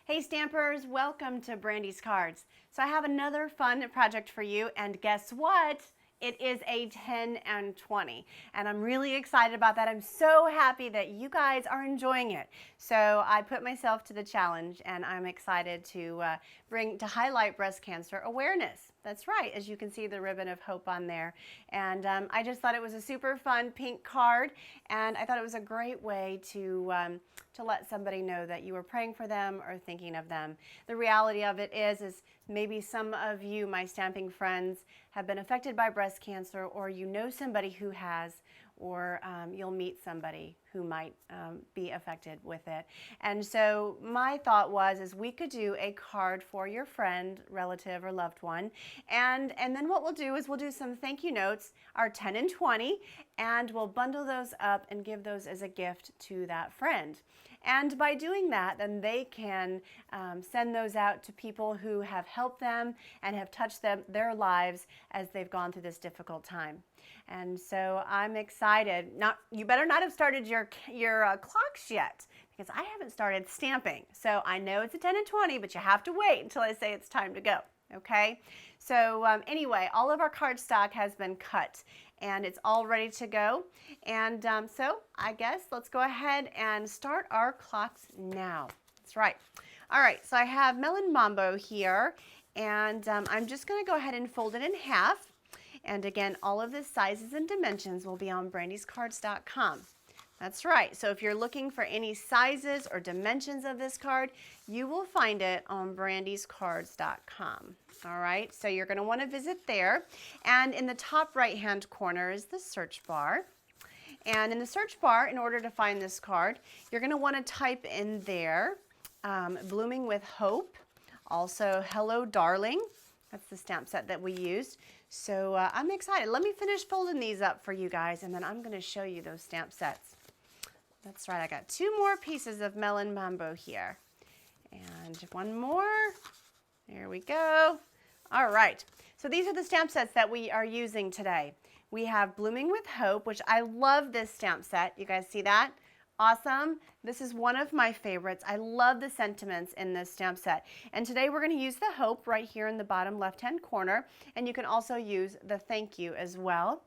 Hey Stampers, welcome to Brandy's Cards. So I have another fun project for you, and guess what? It is a 10 and 20, and I'm really excited about that. I'm so happy that you guys are enjoying it. So I put myself to the challenge, and I'm excited to highlight breast cancer awareness. That's right, as you can see the ribbon of hope on there. And I just thought it was a super fun pink card, and I thought it was a great way to let somebody know that you were praying for them or thinking of them. The reality of it is maybe some of you, my stamping friends, have been affected by breast cancer, or you know somebody who has, or you'll meet somebody who might be affected with it. And so my thought was we could do a card for your friend, relative, or loved one, and then what we'll do is we'll do some thank you notes, our 10 and 20, and we'll bundle those up and give those as a gift to that friend. And by doing that, then they can send those out to people who have helped them and have touched their lives as they've gone through this difficult time. And so I'm excited. You better not have started your clocks yet, because I haven't started stamping. So I know it's a 10 and 20, but you have to wait until I say it's time to go. Okay? So anyway, all of our cardstock has been cut, and it's all ready to go. And so I guess let's go ahead and start our clocks now. That's right. All right, so I have Melon Mambo here, and I'm just going to go ahead and fold it in half. And again, all of the sizes and dimensions will be on brandyscards.com. That's right. So if you're looking for any sizes or dimensions of this card, you will find it on brandyscards.com. All right, so you're going to want to visit there. And in the top right-hand corner is the search bar. And in the search bar, in order to find this card, you're going to want to type in there, Blooming with Hope, also Hello Darling. That's the stamp set that we used. So I'm excited. Let me finish folding these up for you guys, and then I'm going to show you those stamp sets. That's right, I got 2 more pieces of Melon Mambo here. And 1 more. There we go. All right, so these are the stamp sets that we are using today. We have Blooming with Hope, which I love this stamp set. You guys see that? Awesome. This is one of my favorites. I love the sentiments in this stamp set. And today we're going to use the hope right here in the bottom left-hand corner. And you can also use the thank you as well.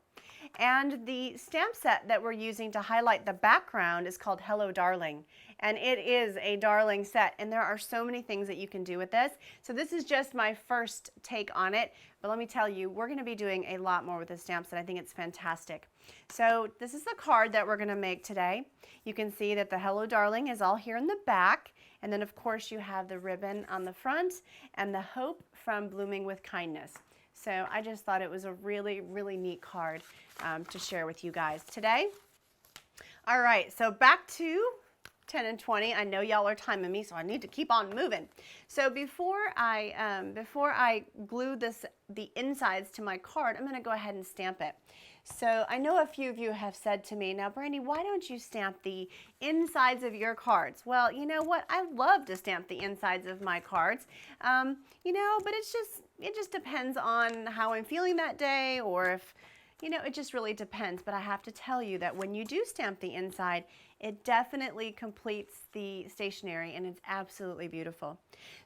And the stamp set that we're using to highlight the background is called Hello Darling. And it is a darling set. And there are so many things that you can do with this. So this is just my first take on it. But let me tell you, we're going to be doing a lot more with this stamp set. I think it's fantastic. So this is the card that we're going to make today. You can see that the Hello Darling is all here in the back. And then, of course, you have the ribbon on the front and the hope from Blooming with Kindness. So I just thought it was a really, really neat card to share with you guys today. All right, so back to 10 and 20. I know y'all are timing me, so I need to keep on moving. So before I glue the insides to my card, I'm going to go ahead and stamp it. So I know a few of you have said to me, now Brandy, why don't you stamp the insides of your cards? Well, you know what? I love to stamp the insides of my cards, you know, but it just depends on how I'm feeling that day, or if, you know, it just really depends. But I have to tell you that when you do stamp the inside, it definitely completes the stationery, and it's absolutely beautiful.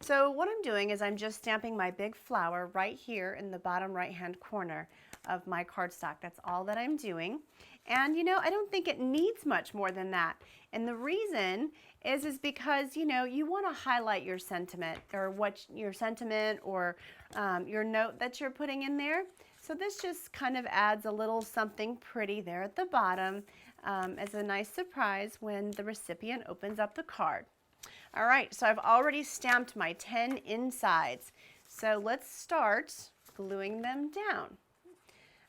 So what I'm doing is I'm just stamping my big flower right here in the bottom right-hand corner of my cardstock. That's all that I'm doing. And you know, I don't think it needs much more than that. And the reason is because, you know, you want to highlight your sentiment, or what your sentiment, or your note that you're putting in there. So this just kind of adds a little something pretty there at the bottom as a nice surprise when the recipient opens up the card. All right, so I've already stamped my 10 insides. So let's start gluing them down.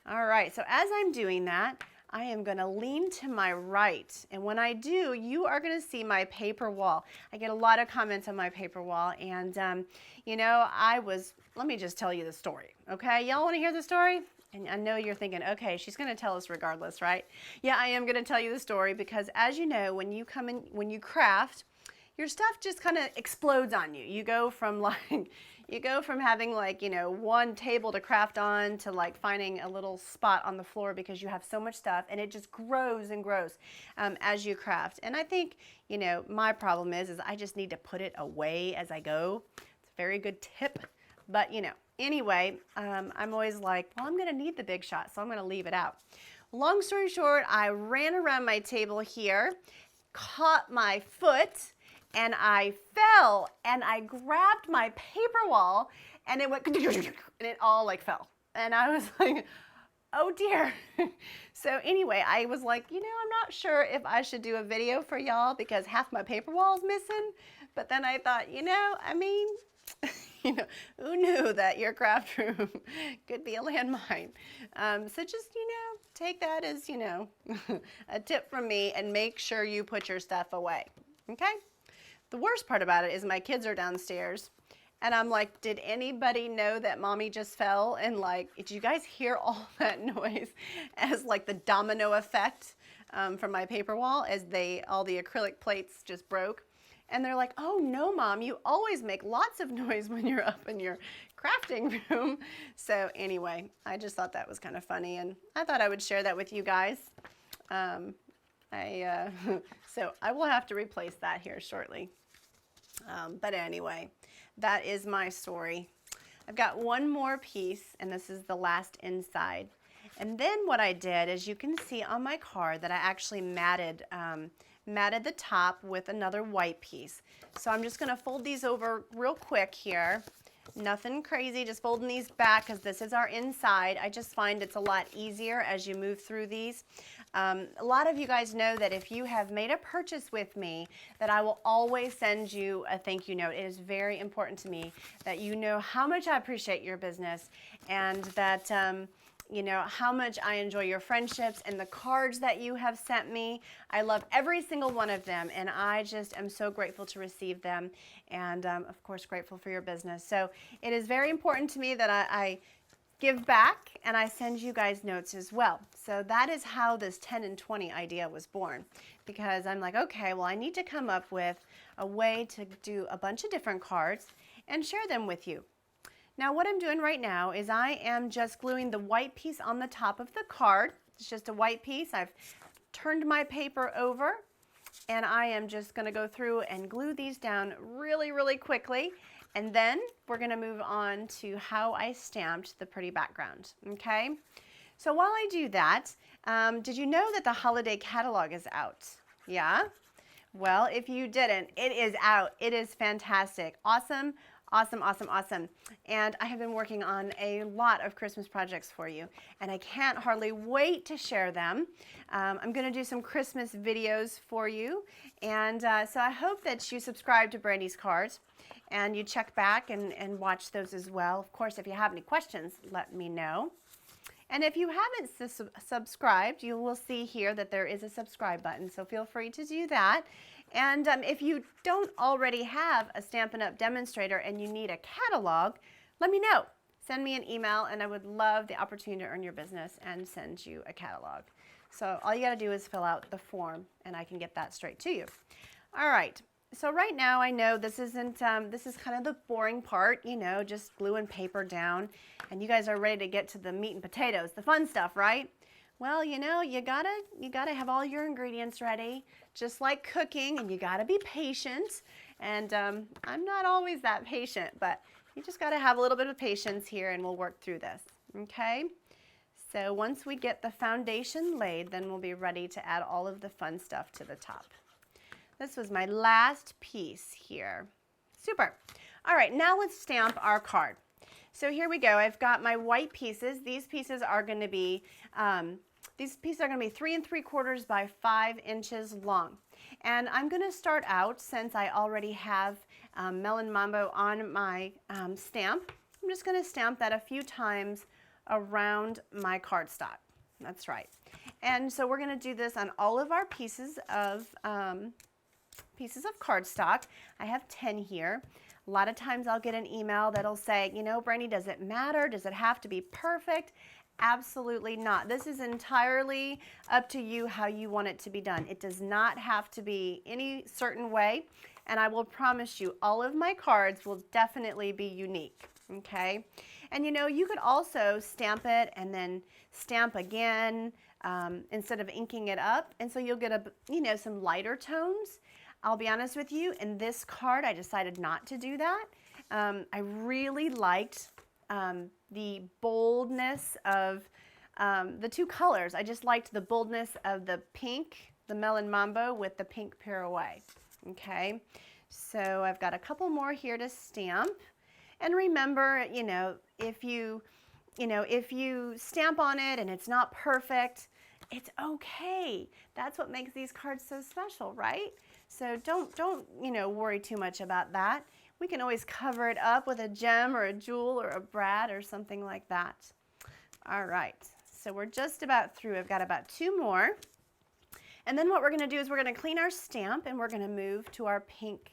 All right, so as I'm doing that, I am going to lean to my right. And when I do, you are going to see my paper wall. I get a lot of comments on my paper wall. And, you know, let me just tell you the story. Okay, y'all want to hear the story? And I know you're thinking, okay, she's going to tell us regardless, right? Yeah, I am going to tell you the story, because as you know, when you craft, your stuff just kind of explodes on you. You go from having like, you know, one table to craft on to like finding a little spot on the floor because you have so much stuff, and it just grows and grows as you craft. And I think, you know, my problem is I just need to put it away as I go. It's a very good tip, but you know, anyway, I'm always like, well, I'm gonna need the big shot, so I'm gonna leave it out. Long story short, I ran around my table here, caught my foot, and I fell, and I grabbed my paper wall, and it went, and it all like fell. And I was like, oh dear. So anyway, I was like, you know, I'm not sure if I should do a video for y'all because half my paper wall is missing. But then I thought, you know, I mean, you know, who knew that your craft room could be a landmine? So just, you know, take that as, you know, a tip from me, and make sure you put your stuff away, okay? The worst part about it is my kids are downstairs, and I'm like, did anybody know that mommy just fell? And like, did you guys hear all that noise as like the domino effect from my paper wall as all the acrylic plates just broke? And they're like, oh no, Mom, you always make lots of noise when you're up in your crafting room. So anyway, I just thought that was kind of funny, and I thought I would share that with you guys. So I will have to replace that here shortly. But anyway, that is my story. I've got one more piece, and this is the last inside. And then what I did, as you can see on my card, that I actually matted the top with another white piece. So I'm just gonna fold these over real quick here. Nothing crazy, just folding these back because this is our inside. I just find it's a lot easier as you move through these. A lot of you guys know that if you have made a purchase with me, that I will always send you a thank you note. It is very important to me that you know how much I appreciate your business, and that you know how much I enjoy your friendships and the cards that you have sent me. I love every single one of them, and I just am so grateful to receive them, and of course grateful for your business. So it is very important to me that I give back, and I send you guys notes as well. So that is how this 10 and 20 idea was born, because I'm like, okay, well, I need to come up with a way to do a bunch of different cards and share them with you. Now what I'm doing right now is I am just gluing the white piece on the top of the card. It's just a white piece. I've turned my paper over, and I am just going to go through and glue these down really, really quickly. And then we're going to move on to how I stamped the pretty background, okay? So while I do that, did you know that the holiday catalog is out? Yeah? Well, if you didn't, it is out. It is fantastic. Awesome. Awesome, awesome, awesome. And I have been working on a lot of Christmas projects for you, and I can't hardly wait to share them. I'm going to do some Christmas videos for you, and so I hope that you subscribe to Brandy's Cards and you check back and watch those as well. Of course, if you have any questions, let me know. And if you haven't subscribed, you will see here that there is a subscribe button, so feel free to do that. And if you don't already have a Stampin' Up! Demonstrator and you need a catalog, let me know. Send me an email, and I would love the opportunity to earn your business and send you a catalog. So all you gotta do is fill out the form, and I can get that straight to you. All right, so right now I know this isn't, this is kind of the boring part, you know, just gluing paper down, and you guys are ready to get to the meat and potatoes, the fun stuff, right? Well, you know, you gotta have all your ingredients ready, just like cooking, and you gotta be patient. And I'm not always that patient, but you just gotta have a little bit of patience here, and we'll work through this, okay? So once we get the foundation laid, then we'll be ready to add all of the fun stuff to the top. This was my last piece here. Super. All right, now let's stamp our card. So here we go. I've got my white pieces. These pieces are going to be 3 3/4 by 5 inches long. And I'm going to start out, since I already have Melon Mambo on my stamp, I'm just going to stamp that a few times around my cardstock. That's right. And so we're going to do this on all of our pieces of cardstock. I have 10 here. A lot of times I'll get an email that'll say, you know, Brandy, does it matter? Does it have to be perfect? Absolutely not. This is entirely up to you how you want it to be done. It does not have to be any certain way. And I will promise you, all of my cards will definitely be unique, okay? And you know, you could also stamp it and then stamp again instead of inking it up. And so you'll get some lighter tones. I'll be honest with you, in this card, I decided not to do that. I really liked the boldness of the two colors. I just liked the boldness of the pink, the Melon Mambo, with the pink Pirouette. Okay, so I've got a couple more here to stamp. And remember, if you stamp on it and it's not perfect, it's okay. That's what makes these cards so special, right? So don't worry too much about that. We can always cover it up with a gem or a jewel or a brad or something like that. All right, so we're just about through. I've got about 2 more. And then what we're going to do is we're going to clean our stamp and we're going to move to our pink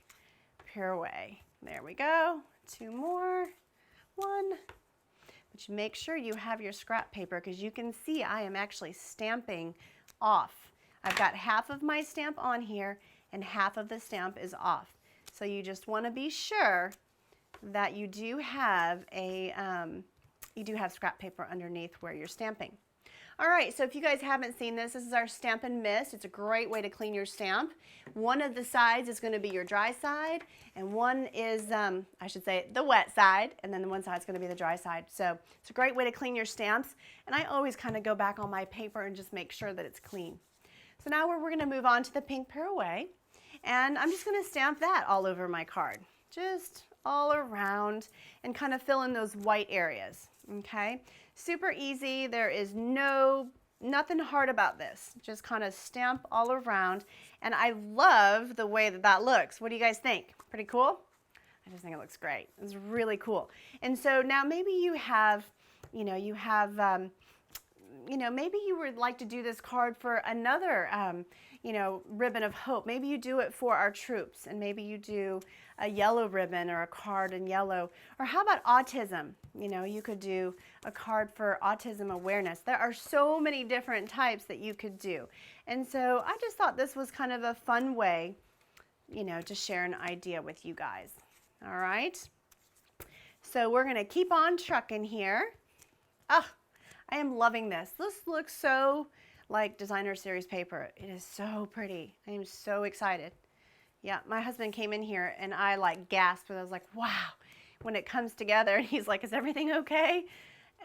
Pirouette. There we go. 2 more. 1. But you make sure you have your scrap paper because you can see I am actually stamping off. I've got half of my stamp on here and half of the stamp is off. So you just want to be sure that you do have scrap paper underneath where you're stamping. All right, so if you guys haven't seen this, this is our Stampin' Mist. It's a great way to clean your stamp. One of the sides is going to be your dry side, and one is, I should say, the wet side, and then the one side is going to be the dry side. So it's a great way to clean your stamps, and I always kind of go back on my paper and just make sure that it's clean. So now we're going to move on to the pink Pirouette, and I'm just going to stamp that all over my card, just all around, and kind of fill in those white areas. Okay, super easy. There is nothing hard about this. Just kind of stamp all around, and I love the way that looks. What do you guys think? Pretty cool? I just think it looks great. It's really cool. And so now maybe you have, maybe you would like to do this card for another, ribbon of hope. Maybe you do it for our troops, and maybe you do a yellow ribbon or a card in yellow. Or how about autism? You could do a card for autism awareness. There are so many different types that you could do. And so I just thought this was kind of a fun way, to share an idea with you guys. All right. So we're going to keep on trucking here. Oh, I am loving this. This looks so like designer series paper. It is so pretty. I am so excited. Yeah, my husband came in here and I gasped, and I was like, wow, when it comes together. And he's like, is everything okay?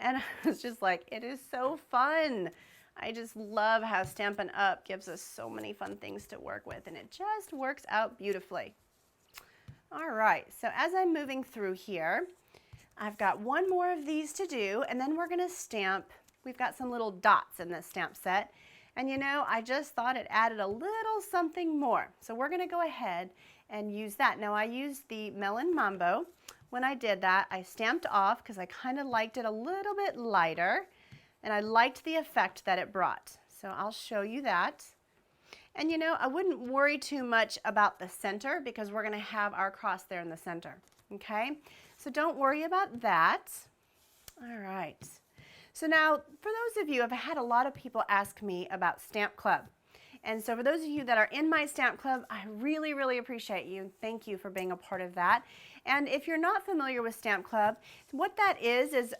And I was just like, it is so fun. I just love how Stampin' Up! Gives us so many fun things to work with, and it just works out beautifully. All right, so as I'm moving through here, I've got 1 more of these to do, and then we're gonna stamp. We've got some little dots in this stamp set. And I just thought it added a little something more. So we're going to go ahead and use that. Now I used the Melon Mambo. When I did that, I stamped off because I kind of liked it a little bit lighter, and I liked the effect that it brought. So I'll show you that. And I wouldn't worry too much about the center because we're going to have our cross there in the center. Okay? So don't worry about that. All right. So now, for those of you, I've had a lot of people ask me about Stamp Club. And so for those of you that are in my Stamp Club, I really, really appreciate you. Thank you for being a part of that. And if you're not familiar with Stamp Club, what that is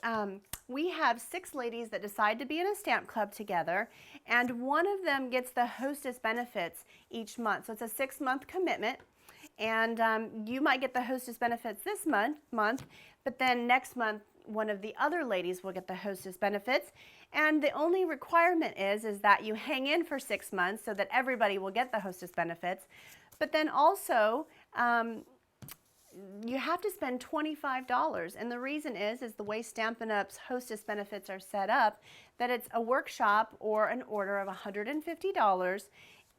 we have 6 ladies that decide to be in a Stamp Club together, and one of them gets the hostess benefits each month. So it's a 6-month commitment, and you might get the hostess benefits this month, but then next month, one of the other ladies will get the hostess benefits, and the only requirement is that you hang in for 6 months so that everybody will get the hostess benefits. But then also you have to spend $25, and the reason is the way Stampin' Up's hostess benefits are set up, that it's a workshop or an order of $150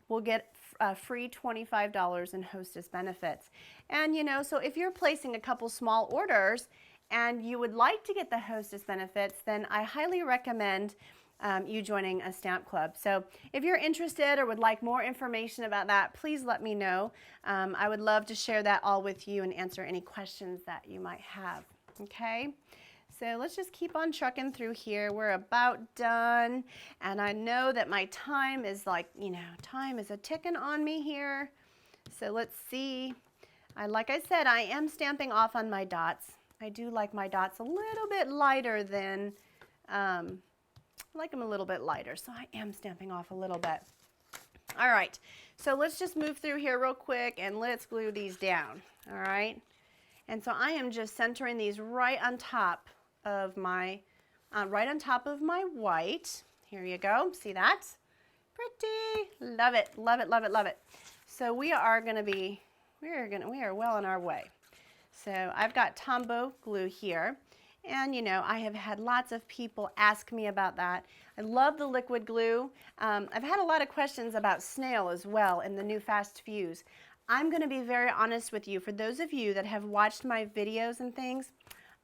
will get free $25 in hostess benefits. And so if you're placing a couple small orders and you would like to get the hostess benefits, then I highly recommend you joining a Stamp Club. So if you're interested or would like more information about that, please let me know. I would love to share that all with you and answer any questions that you might have. Okay? So let's just keep on trucking through here. We're about done. And I know that my time is time is a ticking on me here. So let's see. Like I said, I am stamping off on my dots. I do like my dots a little bit lighter than, I like them a little bit lighter, so I am stamping off a little bit. All right, so let's just move through here real quick and let's glue these down, all right? And so I am just centering these right on top of my white. Here you go, see that? Pretty, love it, love it, love it, love it. So we are well on our way. So I've got Tombow glue here, and you know, I have had lots of people ask me about that. I love the liquid glue. I've had a lot of questions about snail as well and the new fast fuse. I'm going to be very honest with you. For those of you that have watched my videos and things,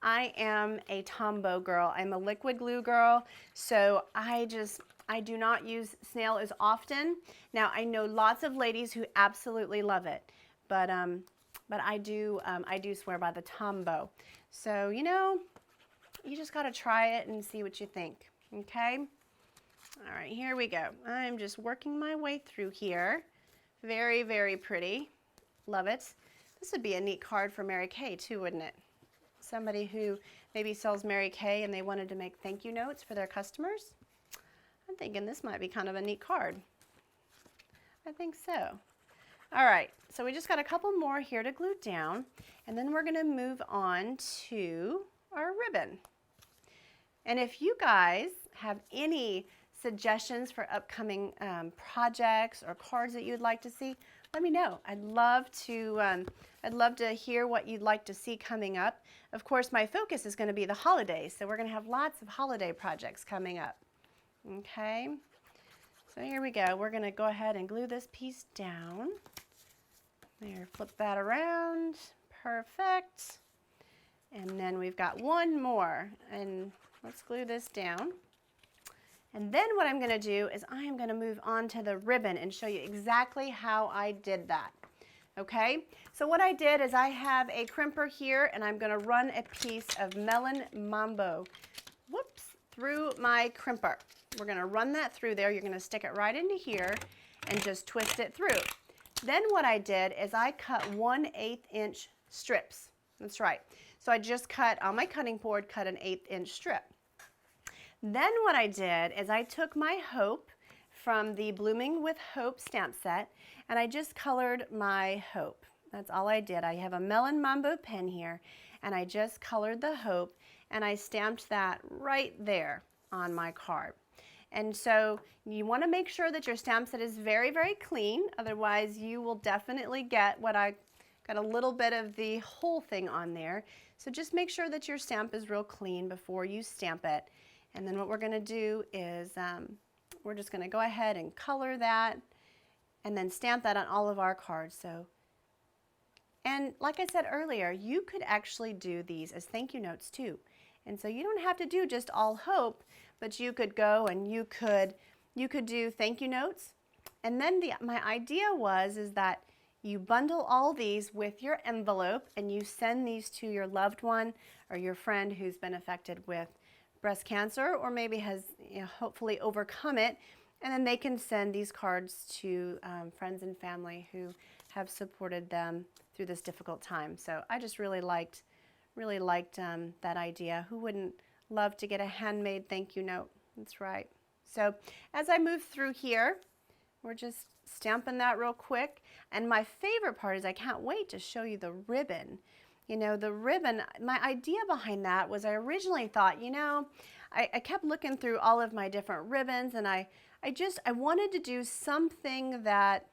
I am a Tombow girl. I'm a liquid glue girl, so I do not use snail as often. Now I know lots of ladies who absolutely love it, but I do swear by the Tombow. So you know, you just got to try it and see what you think. Okay. All right, here we go. I'm just working my way through here. Very, very pretty. Love it. This would be a neat card for Mary Kay too, wouldn't it? Somebody who maybe sells Mary Kay and they wanted to make thank you notes for their customers. I'm thinking this might be kind of a neat card. I think so. All right, so we just got a couple more here to glue down, and then we're going to move on to our ribbon. And if you guys have any suggestions for upcoming projects or cards that you'd like to see, let me know. I'd love to hear what you'd like to see coming up. Of course, my focus is going to be the holidays, so we're going to have lots of holiday projects coming up. Okay, so here we go. We're going to go ahead and glue this piece down. There, flip that around. Perfect. And then we've got one more, and let's glue this down. And then what I'm going to do is I am going to move on to the ribbon and show you exactly how I did that. Okay, so what I did is I have a crimper here, and I'm going to run a piece of Melon Mambo, through my crimper. We're going to run that through there. You're going to stick it right into here and just twist it through. Then what I did is I cut 1/8 inch strips. That's right. So I just cut on my cutting board, cut an 1/8 inch strip. Then what I did is I took my Hope from the Blooming with Hope stamp set, and I just colored my Hope. That's all I did. I have a Melon Mambo pen here, and I just colored the Hope, and I stamped that right there on my card. And so you want to make sure that your stamp set is very, very clean. Otherwise, you will definitely get what I got a little bit of the whole thing on there. So just make sure that your stamp is real clean before you stamp it. And then what we're going to do is we're just going to go ahead and color that and then stamp that on all of our cards. And like I said earlier, you could actually do these as thank you notes too. And so you don't have to do just all Hope, but you could go and you could do thank you notes. And then my idea is that you bundle all these with your envelope and you send these to your loved one or your friend who's been affected with breast cancer or maybe has hopefully overcome it, and then they can send these cards to friends and family who have supported them through this difficult time. So I just really liked that idea. Who wouldn't love to get a handmade thank you note? That's right. So as I move through here, we're just stamping that real quick. And my favorite part is I can't wait to show you the ribbon. You know, the ribbon, my idea behind that was I originally thought, I kept looking through all of my different ribbons, and I wanted to do something that,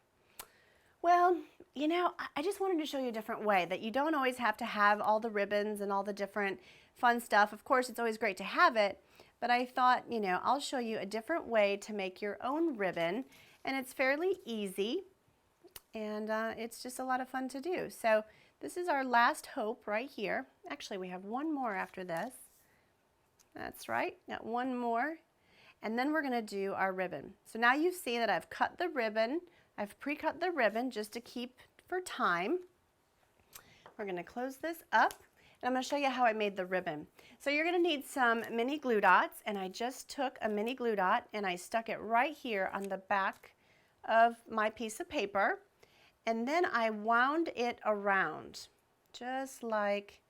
well, I just wanted to show you a different way, that you don't always have to have all the ribbons and all the different fun stuff. Of course, it's always great to have it, but I thought, I'll show you a different way to make your own ribbon, and it's fairly easy, and it's just a lot of fun to do. So this is our last Hope right here. Actually, we have one more after this. That's right, got one more. And then we're gonna do our ribbon. So now you've seen that I've cut the ribbon. I've pre-cut the ribbon just to keep for time. We're gonna close this up, and I'm gonna show you how I made the ribbon. So you're gonna need some mini glue dots, and I just took a mini glue dot and I stuck it right here on the back of my piece of paper. and then I wound it around, just like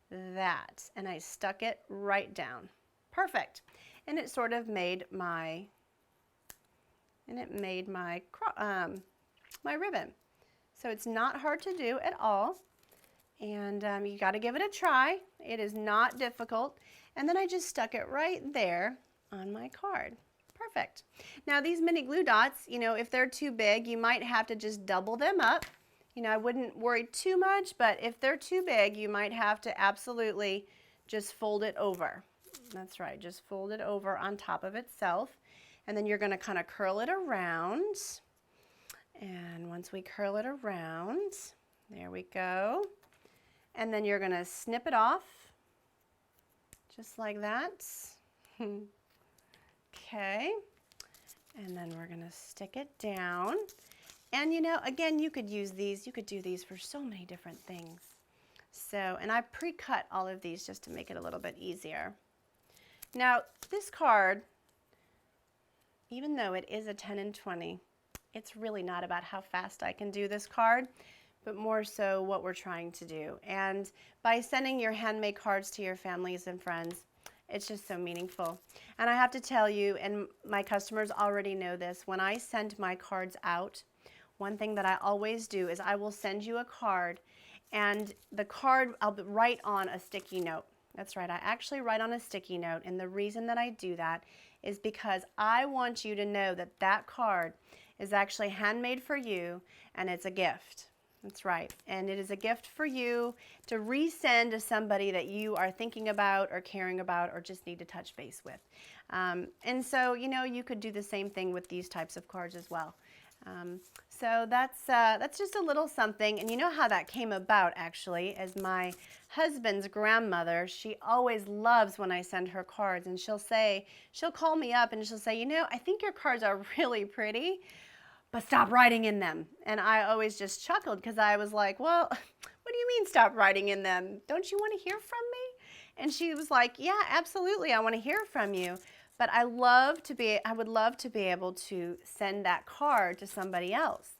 that, and I stuck it right down. Perfect. And it sort of made my, my ribbon. So it's not hard to do at all, and you got to give it a try. It is not difficult. And then I just stuck it right there on my card. Perfect. Now these mini glue dots, you know, if they're too big, you might have to just double them up. You know, I wouldn't worry too much, but if they're too big, you might have to absolutely just fold it over. That's right, just fold it over on top of itself. And then you're going to kind of curl it around. And once we curl it around, there we go. And then you're going to snip it off, just like that. Okay. And then we're going to stick it down. And you know, again, you could use these, you could do these for so many different things. So, and I pre-cut all of these just to make it a little bit easier. Now, this card, even though it is a 10 and 20, it's really not about how fast I can do this card, but more so what we're trying to do. And by sending your handmade cards to your families and friends, it's just so meaningful. And I have to tell you, and my customers already know this, when I send my cards out, one thing that I always do is I will send you a card, and the card I'll write on a sticky note. That's right, I actually write on a sticky note, and the reason that I do that is because I want you to know that that card is actually handmade for you, and it's a gift. That's right, and it is a gift for you to resend to somebody that you are thinking about or caring about or just need to touch base with. And so, you know, you could do the same thing with these types of cards as well. So that's just a little something, and you know how that came about actually, as my husband's grandmother, she always loves when I send her cards, and she'll call me up and she'll say, you know, I think your cards are really pretty, but stop writing in them. And I always just chuckled because I was like, well, what do you mean stop writing in them? Don't you want to hear from me? And she was like, yeah, absolutely, I want to hear from you. But I would love to be able to send that card to somebody else.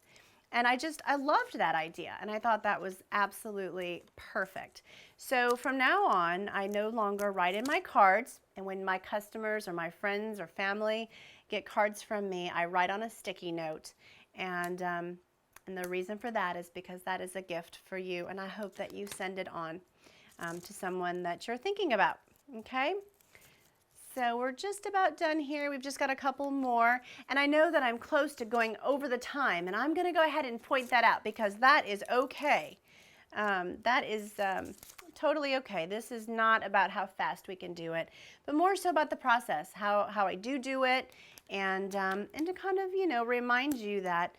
And I loved that idea, and I thought that was absolutely perfect. So from now on, I no longer write in my cards, and when my customers or my friends or family get cards from me, I write on a sticky note. And the reason for that is because that is a gift for you, and I hope that you send it on to someone that you're thinking about, okay? So we're just about done here. We've just got a couple more, and I know that I'm close to going over the time, and I'm going to go ahead and point that out because that is okay. That is totally okay. This is not about how fast we can do it, but more so about the process, how I do it, and to kind of, you know, remind you that,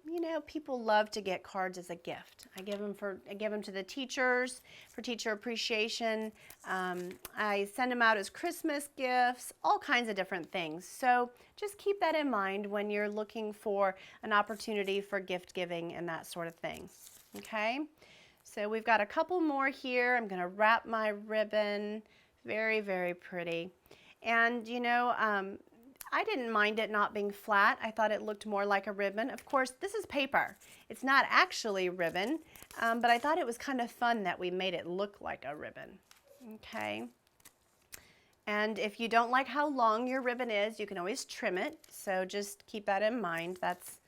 you know, people love to get cards as a gift. I give them to the teachers for teacher appreciation. I send them out as Christmas gifts, all kinds of different things. So just keep that in mind when you're looking for an opportunity for gift giving and that sort of thing. Okay? So we've got a couple more here. I'm going to wrap my ribbon. Very, very pretty. And, you know, I didn't mind it not being flat. I thought it looked more like a ribbon. Of course, this is paper. It's not actually ribbon, but I thought it was kind of fun that we made it look like a ribbon. Okay. And if you don't like how long your ribbon is, you can always trim it. So just keep that in mind. That's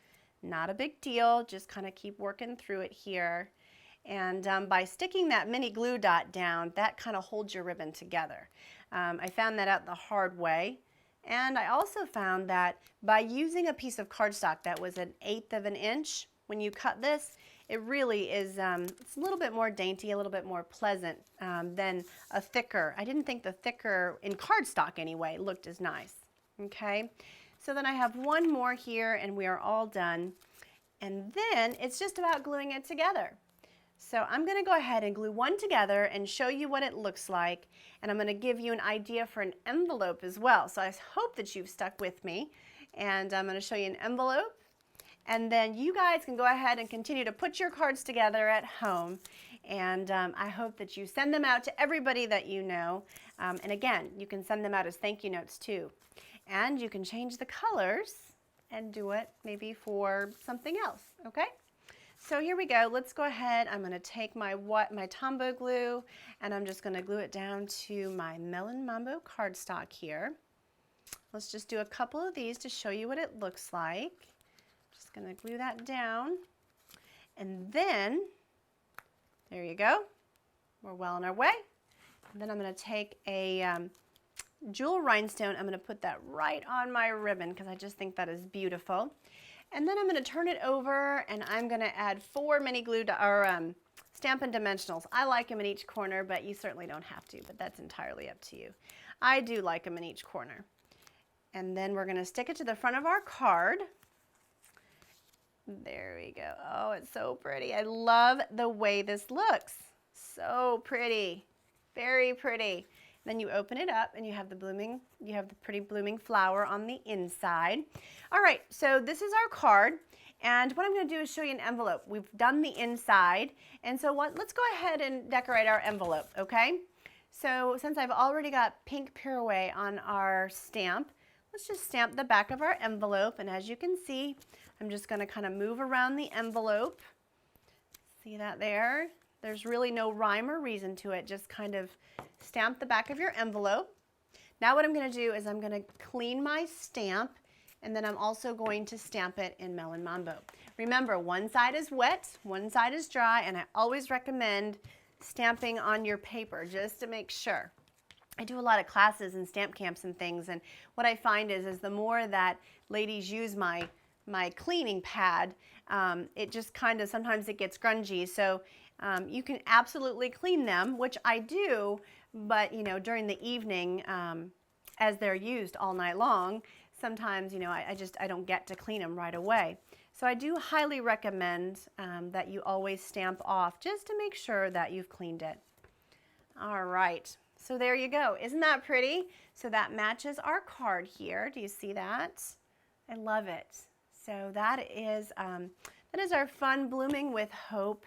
not a big deal. Just kind of keep working through it here. And by sticking that mini glue dot down, that kind of holds your ribbon together. I found that out the hard way. And I also found that by using a piece of cardstock that was 1/8 of an inch, when you cut this, it really is, it's a little bit more dainty, a little bit more pleasant than a thicker. I didn't think the thicker, in cardstock anyway, looked as nice. Okay, so then I have one more here and we are all done. And then it's just about gluing it together. So I'm going to go ahead and glue one together and show you what it looks like, and I'm going to give you an idea for an envelope as well. So I hope that you've stuck with me, and I'm going to show you an envelope, and then you guys can go ahead and continue to put your cards together at home, and I hope that you send them out to everybody that you know, and again, you can send them out as thank you notes too, and you can change the colors and do it maybe for something else, okay? So here we go. Let's go ahead. I'm going to take my Tombow glue, and I'm just going to glue it down to my Melon Mambo cardstock here. Let's just do a couple of these to show you what it looks like. Just going to glue that down. And then, there you go. We're well on our way. And then I'm going to take a jewel rhinestone. I'm going to put that right on my ribbon because I just think that is beautiful. And then I'm going to turn it over, and I'm going to add 4 mini glue or Stampin' Dimensionals. I like them in each corner, but you certainly don't have to, but that's entirely up to you. I do like them in each corner. And then we're going to stick it to the front of our card. There we go. Oh, it's so pretty. I love the way this looks. So pretty. Very pretty. Then you open it up and you have the pretty blooming flower on the inside. All right, so this is our card. And what I'm going to do is show you an envelope. We've done the inside. And so let's go ahead and decorate our envelope, okay? So since I've already got pink Pirouette on our stamp, let's just stamp the back of our envelope. And as you can see, I'm just going to kind of move around the envelope. See that there? There's really no rhyme or reason to it. Just kind of stamp the back of your envelope. Now what I'm going to do is I'm going to clean my stamp, and then I'm also going to stamp it in Melon Mambo. Remember, one side is wet, one side is dry, and I always recommend stamping on your paper just to make sure. I do a lot of classes and stamp camps and things, and what I find is the more that ladies use my cleaning pad, it just kind of, sometimes it gets grungy. So you can absolutely clean them, which I do, but you know, during the evening, as they're used all night long, sometimes, you know, I don't get to clean them right away. So I do highly recommend that you always stamp off just to make sure that you've cleaned it. All right, so there you go. Isn't that pretty? So that matches our card here. Do you see that? I love it. So that is our fun Blooming with Hope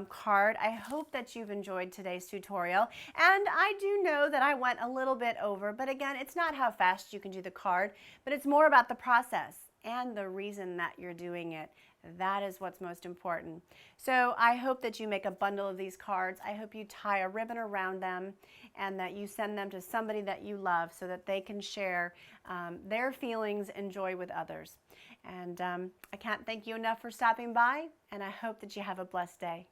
card. I hope that you've enjoyed today's tutorial, and I do know that I went a little bit over, but again, it's not how fast you can do the card, but it's more about the process and the reason that you're doing it. That is what's most important. So I hope that you make a bundle of these cards. I hope you tie a ribbon around them and that you send them to somebody that you love so that they can share their feelings and joy with others. And I can't thank you enough for stopping by, and I hope that you have a blessed day.